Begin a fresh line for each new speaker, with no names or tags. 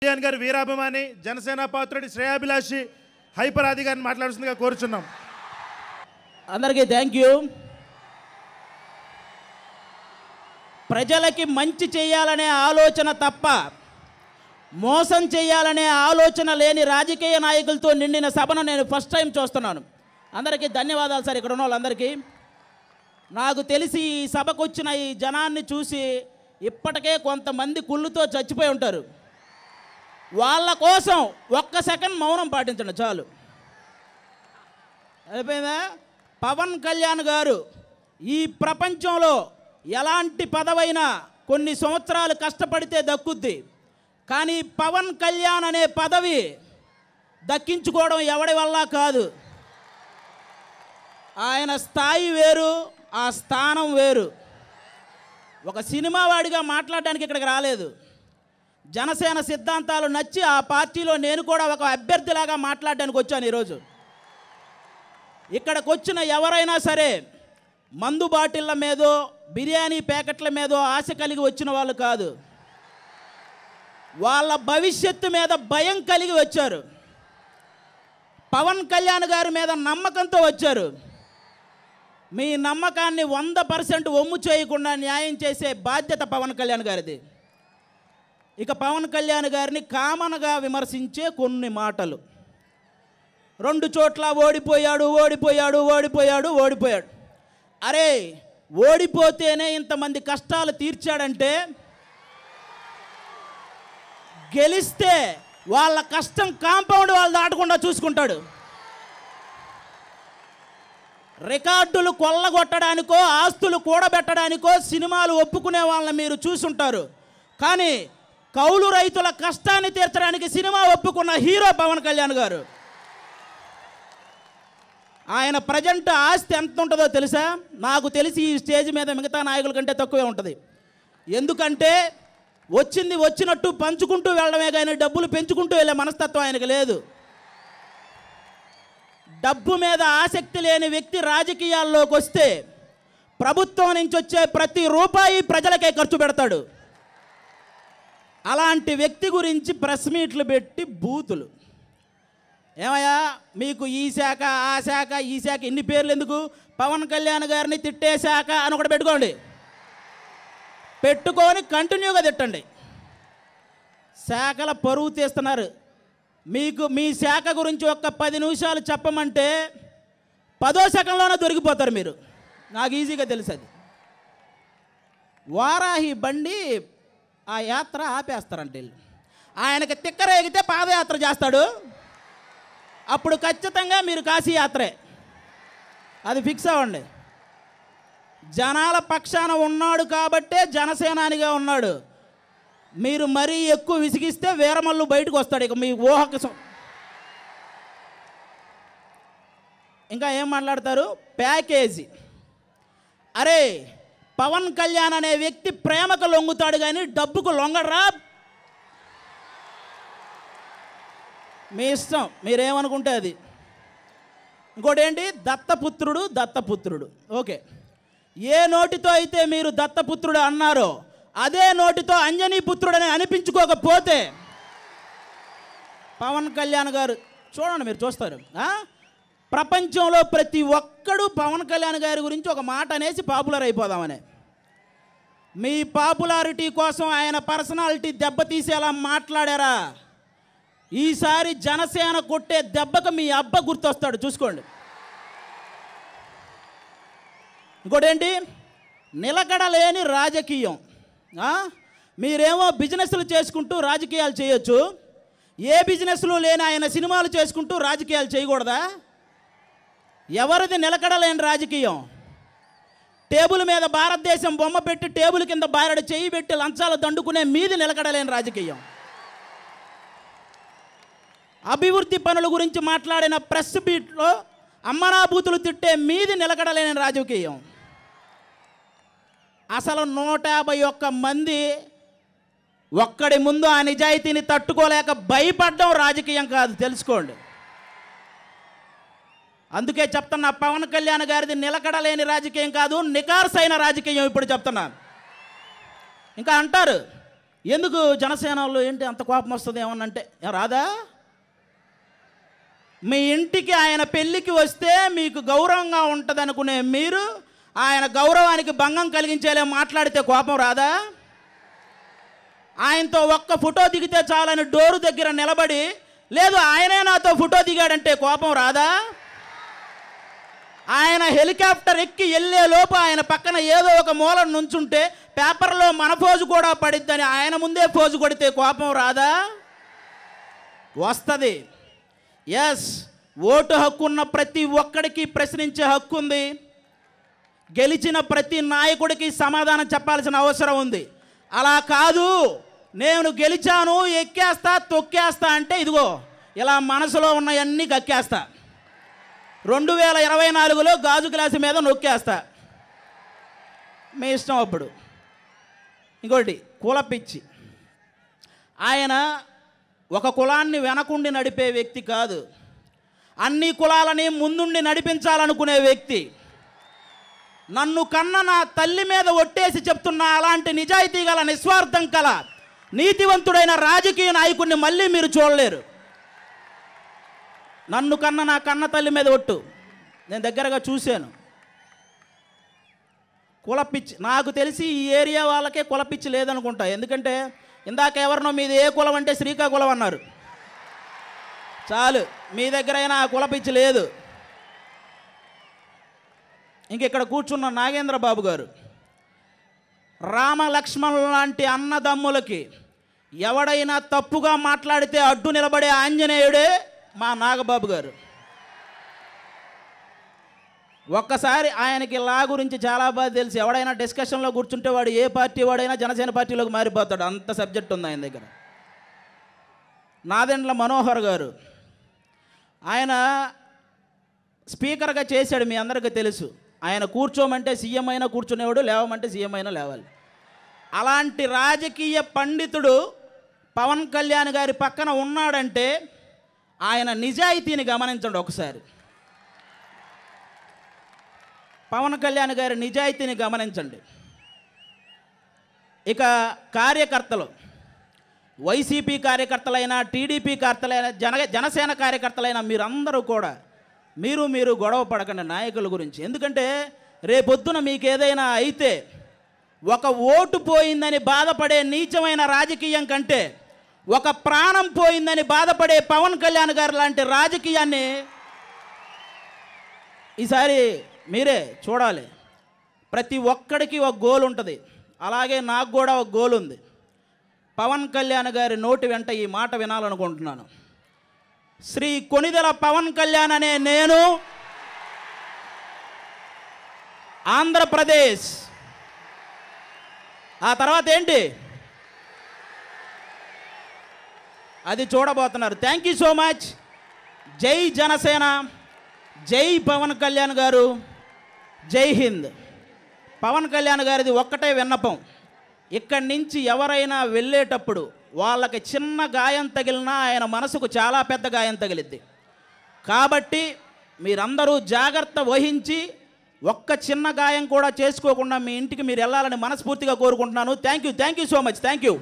కళ్యాణ్ గారి వీరాభిమాని జనసేన పాత్రుడి శ్రేయాభిలాషి హైపర్ ఆది గారిని మాట్లాడుతుందిగా కోరుచున్నాం.
అందరికీ థ్యాంక్ యూ. ప్రజలకి మంచి చేయాలనే ఆలోచన తప్ప మోసం చేయాలనే ఆలోచన లేని రాజకీయ నాయకులతో నిండిన సభను నేను ఫస్ట్ టైం చూస్తున్నాను. అందరికీ ధన్యవాదాలు సార్. ఇక్కడ ఉన్న వాళ్ళందరికీ. నాకు తెలిసి ఈ సభకు వచ్చిన ఈ జనాన్ని చూసి ఇప్పటికే కొంతమంది కుళ్ళుతో చచ్చిపోయి ఉంటారు. వాళ్ళ కోసం ఒక్క సెకండ్ మౌనం పాటించండి చాలు. అయిపోయిందా? పవన్ కళ్యాణ్ గారు ఈ ప్రపంచంలో ఎలాంటి పదవైనా కొన్ని సంవత్సరాలు కష్టపడితే దక్కుద్ది. కానీ పవన్ కళ్యాణ్ అనే పదవి దక్కించుకోవడం ఎవడి వల్ల కాదు. ఆయన స్థాయి వేరు, ఆ స్థానం వేరు. ఒక సినిమా వాడిగా మాట్లాడడానికి ఇక్కడికి రాలేదు. జనసేన సిద్ధాంతాలు నచ్చి ఆ పార్టీలో నేను కూడా ఒక అభ్యర్థిలాగా మాట్లాడడానికి వచ్చాను ఈరోజు. ఇక్కడికి వచ్చిన ఎవరైనా సరే మందు బాటిళ్ళ మీదో బిర్యానీ ప్యాకెట్ల మీదో ఆశ కలిగి వచ్చిన వాళ్ళు కాదు. వాళ్ళ భవిష్యత్తు మీద భయం కలిగి వచ్చారు. పవన్ కళ్యాణ్ గారి మీద నమ్మకంతో వచ్చారు. మీ నమ్మకాన్ని 100% ఒమ్ము చేయకుండా న్యాయం చేసే బాధ్యత పవన్ కళ్యాణ్ గారిది. ఇక పవన్ కళ్యాణ్ గారిని కామన్గా విమర్శించే కొన్ని మాటలు. 2 చోట్ల ఓడిపోయాడు ఓడిపోయాడు ఓడిపోయాడు ఓడిపోయాడు. అరే, ఓడిపోతేనే ఇంతమంది కష్టాలు తీర్చాడంటే గెలిస్తే వాళ్ళ కష్టం కాంపౌండ్ వాళ్ళు దాటకుండా చూసుకుంటాడు. రికార్డులు కొల్లగొట్టడానికో ఆస్తులు కూడబెట్టడానికో సినిమాలు ఒప్పుకునే వాళ్ళని మీరు చూసుంటారు. కానీ కౌలు రైతుల కష్టాన్ని తీర్చడానికి సినిమా ఒప్పుకున్న హీరో పవన్ కళ్యాణ్ గారు. ఆయన ప్రజెంట్ ఆస్తి ఎంత ఉంటుందో తెలుసా? నాకు తెలిసి ఈ స్టేజ్ మీద మిగతా నాయకుల కంటే తక్కువే ఉంటుంది. ఎందుకంటే వచ్చింది వచ్చినట్టు పంచుకుంటూ వెళ్ళడమే కానీ డబ్బులు పెంచుకుంటూ వెళ్ళే మనస్తత్వం ఆయనకు లేదు. డబ్బు మీద ఆసక్తి లేని వ్యక్తి రాజకీయాల్లోకి వస్తే ప్రభుత్వం నుంచి వచ్చే ప్రతి రూపాయి ప్రజలకే ఖర్చు పెడతాడు. అలాంటి వ్యక్తి గురించి ప్రెస్ మీట్లు పెట్టి బూతులు. ఏమయ్యా, మీకు ఈ శాఖ ఆ శాఖ ఈ శాఖ ఇన్ని పేర్లు ఎందుకు? పవన్ కళ్యాణ్ గారిని తిట్టే శాఖ అని ఒకటి పెట్టుకోండి. పెట్టుకొని కంటిన్యూగా తిట్టండి. శాఖల పరువు తీస్తున్నారు. మీకు మీ శాఖ గురించి ఒక్క 10 నిమిషాలు చెప్పమంటే 10వ సెకండ్లోనే దొరికిపోతారు మీరు. నాకు ఈజీగా తెలుసు అది. వారాహి బండి ఆ యాత్ర ఆపేస్తారంటే వీళ్ళు. ఆయనకి తిక్కరేగితే పాదయాత్ర చేస్తాడు. అప్పుడు ఖచ్చితంగా మీరు కాశీ యాత్రే. అది ఫిక్స్ అవ్వండి. జనాల పక్షాన ఉన్నాడు కాబట్టే జనసేనానిగా ఉన్నాడు. మీరు మరీ ఎక్కువ విసిగిస్తే వీరమల్లు బయటకు వస్తాడు. ఇక మీ ఊహకు ఇంకా ఏం మాట్లాడతారు? ప్యాకేజీ. అరే, పవన్ కళ్యాణ్ అనే వ్యక్తి ప్రేమకు లొంగుతాడు కానీ డబ్బుకు లొంగడరా. మీ ఇష్టం, మీరేమనుకుంటే అది. ఇంకోటి ఏంటి? దత్తపుత్రుడు దత్తపుత్రుడు. ఓకే, ఏ నోటితో అయితే మీరు దత్తపుత్రుడు అన్నారో అదే నోటితో అంజనీ పుత్రుడని అనిపించుకోకపోతే పవన్ కళ్యాణ్ గారు చూడండి, మీరు చూస్తారు. ప్రపంచంలో ప్రతి ఒక్కడు పవన్ కళ్యాణ్ గారి గురించి ఒక మాట అనేసి పాపులర్ అయిపోదామని. మీ పాపులారిటీ కోసం ఆయన పర్సనాలిటీ దెబ్బతీసేలా మాట్లాడారా? ఈసారి జనసేన కొట్టే దెబ్బకు మీ అబ్బ గుర్తొస్తాడు, చూసుకోండి. ఇంకోటేంటి? నిలకడలేని రాజకీయం. మీరేమో బిజినెస్లు చేసుకుంటూ రాజకీయాలు చేయొచ్చు. ఏ బిజినెస్లు లేని ఆయన సినిమాలు చేసుకుంటూ రాజకీయాలు చేయకూడదా? ఎవరిది నిలకడలేని రాజకీయం? టేబుల్ మీద భారతదేశం బొమ్మ పెట్టి టేబుల్ కింద బారెడు చేయి పెట్టి లంచాలు దండుకునే మీది నిలకడలేని రాజకీయం. అభివృద్ధి పనుల గురించి మాట్లాడిన ప్రెస్ బీట్లో అమ్మనాభూతులు తిట్టే మీది నిలకడలేని రాజకీయం. అసలు 151 మంది ఒక్కడి ముందు ఆ నిజాయితీని తట్టుకోలేక భయపడడం రాజకీయం కాదు, తెలుసుకోండి. అందుకే చెప్తున్నా, పవన్ కళ్యాణ్ గారిది నిలకడలేని రాజకీయం కాదు, నికార్సైన రాజకీయం. ఇప్పుడు చెప్తున్నా. ఇంకా అంటారు ఎందుకు జనసేనలో ఏంటి అంత కోపం వస్తుంది ఏమన్నంటే రాదా? మీ ఇంటికి ఆయన పెళ్ళికి వస్తే మీకు గౌరవంగా ఉంటుంది అనుకునే మీరు ఆయన గౌరవానికి భంగం కలిగించేలా మాట్లాడితే కోపం రాదా? ఆయనతో ఒక్క ఫోటో దిగితే చాలని డోరు దగ్గర నిలబడి లేదు ఆయనే నాతో ఫోటో దిగాడంటే కోపం రాదా? ఆయన హెలికాప్టర్ ఎక్కి వెళ్ళే లోపు ఆయన పక్కన ఏదో ఒక మూల నుంచుంటే పేపర్లో మన ఫోజు కూడా పడిద్దని ఆయన ముందే ఫోజు కొడితే కోపం రాదా? వస్తుంది. ఎస్, ఓటు హక్కు ఉన్న ప్రతి ఒక్కడికి ప్రశ్నించే హక్కు ఉంది. గెలిచిన ప్రతి నాయకుడికి సమాధానం చెప్పాల్సిన అవసరం ఉంది. అలా కాదు నేను గెలిచాను ఎక్కేస్తా తొక్కేస్తా అంటే ఇదిగో ఇలా మనసులో ఉన్నవన్నీ కక్కేస్తా, 2024లో గాజు గ్లాసు మీద నొక్కేస్తా, మీ ఇష్టం. అప్పుడు ఇంకోటి కులపిచ్చి. ఆయన ఒక కులాన్ని వెనకుండి నడిపే వ్యక్తి కాదు, అన్ని కులాలని ముందుండి నడిపించాలనుకునే వ్యక్తి. నన్ను కన్న నా తల్లి మీద ఒట్టేసి చెప్తున్నా, అలాంటి నిజాయితీ గల నిస్వార్థం కల నీతివంతుడైన రాజకీయ నాయకుడిని మళ్ళీ మీరు చూడలేరు. నన్ను కన్న నా కన్న తల్లి మీద ఒట్టు, నేను దగ్గరగా చూశాను. కులపిచ్చి నాకు తెలిసి ఈ ఏరియా వాళ్ళకే కులపిచ్చి లేదనుకుంటా. ఎందుకంటే ఇందాక ఎవరినో మీది ఏ కులం అంటే శ్రీకాకుళం అన్నారు. చాలు, మీ దగ్గర అయినా ఆ కులపిచ్చి లేదు. ఇంకెక్కడ కూర్చున్న నాగేంద్ర బాబు గారు, రామలక్ష్మణుల లాంటి అన్నదమ్ములకి ఎవడైనా తప్పుగా మాట్లాడితే అడ్డు నిలబడే ఆంజనేయుడే మా నాగబాబు గారు. ఒక్కసారి ఆయనకి లా గురించి చాలా బాగా తెలుసు. ఎవడైనా డిస్కషన్లో కూర్చుంటే వాడు ఏ పార్టీ వాడైనా జనసేన పార్టీలోకి మారిపోతాడు, అంత సబ్జెక్ట్ ఉంది ఆయన దగ్గర. నాదెండ్ల మనోహర్ గారు, ఆయన స్పీకర్గా చేశాడు, మీ అందరికీ తెలుసు. ఆయన కూర్చోమంటే సీఎం అయినా కూర్చునేవాడు, లేవమంటే సీఎం అయినా లేవాలి. అలాంటి రాజకీయ పండితుడు పవన్ కళ్యాణ్ గారి పక్కన ఉన్నాడంటే ఆయన నిజాయితీని గమనించండి ఒకసారి. పవన్ కళ్యాణ్ గారి నిజాయితీని గమనించండి. ఇక కార్యకర్తలు, వైసీపీ కార్యకర్తలైనా టీడీపీ కార్యకర్తలైనా జనసేన కార్యకర్తలైనా మీరందరూ కూడా మీరు గొడవ పడకండి నాయకుల గురించి. ఎందుకంటే రేపొద్దున మీకు ఏదైనా అయితే ఒక ఓటు పోయిందని బాధపడే నీచమైన రాజకీయం కంటే ఒక ప్రాణం పోయిందని బాధపడే పవన్ కళ్యాణ్ గారు లాంటి రాజకీయాన్ని ఈసారి మీరే చూడాలి. ప్రతి ఒక్కడికి ఒక గోల్ ఉంటుంది, అలాగే నాకు కూడా ఒక గోల్ ఉంది. పవన్ కళ్యాణ్ గారి నోటి వెంట ఈ మాట వినాలనుకుంటున్నాను. శ్రీ కొణిదెల పవన్ కళ్యాణ్ అనే నేను ఆంధ్రప్రదేశ్, ఆ తర్వాత ఏంటి అది చూడబోతున్నారు. Thank you so much. జై జనసేన, జై పవన్ కళ్యాణ్ గారు, జై హింద్. పవన్ కళ్యాణ్ గారిది ఒక్కటే విన్నపం, ఇక్కడి నుంచి ఎవరైనా వెళ్ళేటప్పుడు వాళ్ళకి చిన్న గాయం తగిలినా ఆయన మనసుకు చాలా పెద్ద గాయం తగిలిద్ది. కాబట్టి మీరందరూ జాగ్రత్త వహించి ఒక్క చిన్న గాయం కూడా చేసుకోకుండా మీ ఇంటికి మీరు వెళ్ళాలని మనస్ఫూర్తిగా కోరుకుంటున్నాను. Thank you so much. Thank you.